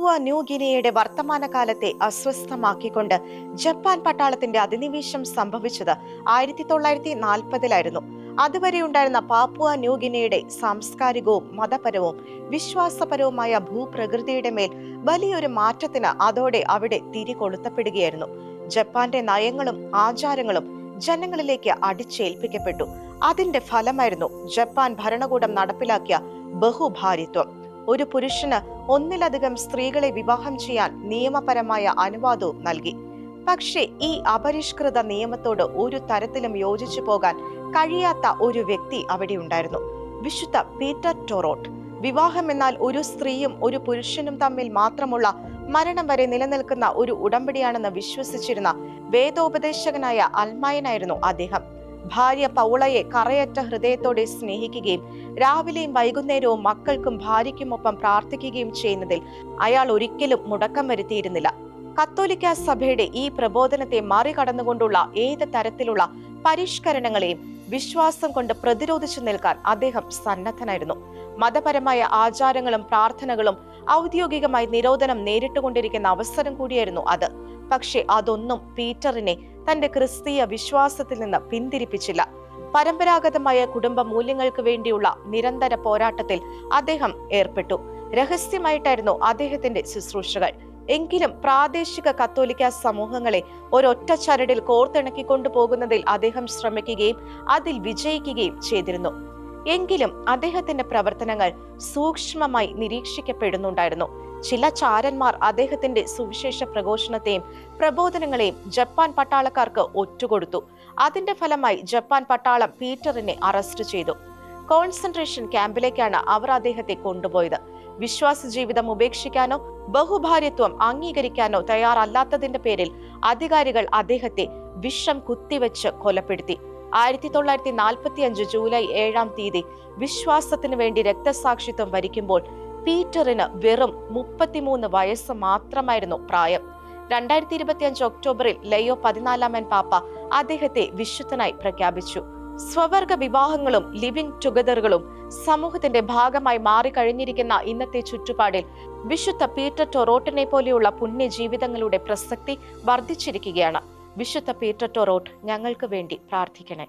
Papua new ഗിനിയയുടെ വർത്തമാനകാലത്തെ അസ്വസ്ഥമാക്കിക്കൊണ്ട് Japan പട്ടാളത്തിന്റെ അധിനിവേശം സംഭവിച്ചത് 1940-ലായിരുന്നു. അതുവരെ ഉണ്ടായിരുന്ന പാപ്പുവ ന്യൂ ഗിനിയയുടെ സാംസ്കാരികവും മതപരവും വിശ്വാസപരവുമായ ഭൂപ്രകൃതിയുടെ മേൽ വലിയൊരു മാറ്റത്തിന് അതോടെ അവിടെ തിരികൊളുത്തപ്പെടുകയായിരുന്നു. ജപ്പാന്റെ നയങ്ങളും ആചാരങ്ങളും ജനങ്ങളിലേക്ക് അടിച്ചേൽപ്പിക്കപ്പെട്ടു. അതിന്റെ ഫലമായിരുന്നു ജപ്പാൻ ഭരണകൂടം നടപ്പിലാക്കിയ ബഹുഭാര്യത്വം. ഒരു പുരുഷന് ഒന്നിലധികം സ്ത്രീകളെ വിവാഹം ചെയ്യാൻ നിയമപരമായ അനുവാദവും നൽകി. പക്ഷേ ഈ അപരിഷ്കൃത നിയമത്തോട് ഒരു തരത്തിലും യോജിച്ചു പോകാൻ കഴിയാത്ത ഒരു വ്യക്തി അവിടെ ഉണ്ടായിരുന്നു, വിശുദ്ധ പീറ്റർ ടൊറോട്ട്. വിവാഹം എന്നാൽ ഒരു സ്ത്രീയും ഒരു പുരുഷനും തമ്മിൽ മാത്രമുള്ള മരണം വരെ നിലനിൽക്കുന്ന ഒരു ഉടമ്പടിയാണെന്ന് വിശ്വസിച്ചിരുന്ന വേദോപദേശകനായ അൽമായനായിരുന്നു അദ്ദേഹം. ഭാര്യ പൗളയെ കറയറ്റ ഹൃദയത്തോടെ സ്നേഹിക്കുകയും രാവിലെയും വൈകുന്നേരവും മക്കൾക്കും ഭാര്യയ്ക്കുമൊപ്പം പ്രാർത്ഥിക്കുകയും ചെയ്യുന്നതിൽ അയാൾ ഒരിക്കലും മുടക്കം വരുത്തിയിരുന്നില്ല. കത്തോലിക്ക സഭയുടെ ഈ പ്രബോധനത്തെ മറികടന്നുകൊണ്ടുള്ള ഏത് തരത്തിലുള്ള പരിഷ്കരണങ്ങളെയും വിശ്വാസം കൊണ്ട് പ്രതിരോധിച്ചു നിൽക്കാൻ അദ്ദേഹം സന്നദ്ധനായിരുന്നു. മതപരമായ ആചാരങ്ങളും പ്രാർത്ഥനകളും ഔദ്യോഗികമായി നിരോധനം നേരിട്ടുകൊണ്ടിരിക്കുന്ന അവസരം കൂടിയായിരുന്നു അത്. പക്ഷെ അതൊന്നും പീറ്ററിനെ തന്റെ ക്രിസ്തീയ വിശ്വാസത്തിൽ നിന്ന് പിന്തിരിപ്പിച്ചില്ല. പരമ്പരാഗതമായ കുടുംബ മൂല്യങ്ങൾക്ക് വേണ്ടിയുള്ള നിരന്തര പോരാട്ടത്തിൽ അദ്ദേഹം ഏർപ്പെട്ടു. രഹസ്യമായിട്ടായിരുന്നു അദ്ദേഹത്തിന്റെ ശുശ്രൂഷകൾ. എങ്കിലും പ്രാദേശിക കത്തോലിക്ക സമൂഹങ്ങളെ ഒരൊറ്റ ചരടിൽ കോർത്തിണക്കിക്കൊണ്ടു പോകുന്നതിൽ അദ്ദേഹം ശ്രമിക്കുകയും അതിൽ വിജയിക്കുകയും ചെയ്തിരുന്നു. എങ്കിലും അദ്ദേഹത്തിന്റെ പ്രവർത്തനങ്ങൾ സൂക്ഷ്മമായി നിരീക്ഷിക്കപ്പെടുന്നുണ്ടായിരുന്നു. ചില ചാരന്മാർ അദ്ദേഹത്തിന്റെ സുവിശേഷ പ്രഘോഷണത്തെയും പ്രബോധനങ്ങളെയും ജപ്പാൻ പട്ടാളക്കാർക്ക് ഒറ്റുകൊടുത്തു. അതിന്റെ ഫലമായി ജപ്പാൻ പട്ടാളം പീറ്ററിനെ അറസ്റ്റ് ചെയ്തു. കോൺസെൻട്രേഷൻ ക്യാമ്പിലേക്കാണ് അവർ അദ്ദേഹത്തെ കൊണ്ടുപോയത്. വിശ്വാസ ജീവിതം ഉപേക്ഷിക്കാനോ ബഹുഭാര്യത്വം അംഗീകരിക്കാനോ തയ്യാറല്ലാത്തതിന്റെ പേരിൽ അധികാരികൾ അദ്ദേഹത്തെ വിഷം കുത്തിവെച്ച് കൊലപ്പെടുത്തി. 1945 ജൂലൈ 7 വിശ്വാസത്തിനു വേണ്ടി രക്തസാക്ഷിത്വം വരിക്കുമ്പോൾ പീറ്ററിന് വെറും 33 വയസ്സ് മാത്രമായിരുന്നു പ്രായം. 2025 ഒക്ടോബറിൽ ലയോ 14 പാപ്പ അദ്ദേഹത്തെ വിശുദ്ധനായി പ്രഖ്യാപിച്ചു. സ്വവർഗ വിവാഹങ്ങളും ലിവിംഗ് ടുഗദറുകളും സമൂഹത്തിന്റെ ഭാഗമായി മാറിക്കഴിഞ്ഞിരിക്കുന്ന ഇന്നത്തെ ചുറ്റുപാടിൽ വിശുദ്ധ പീറ്റർ ടൊറോട്ടിനെ പോലെയുള്ള പുണ്യജീവിതങ്ങളുടെ പ്രസക്തി വർദ്ധിച്ചിരിക്കുകയാണ്. വിശുദ്ധ പീറ്റർ ടൊറോട്ട്, ഞങ്ങൾക്ക് വേണ്ടി പ്രാർത്ഥിക്കണേ.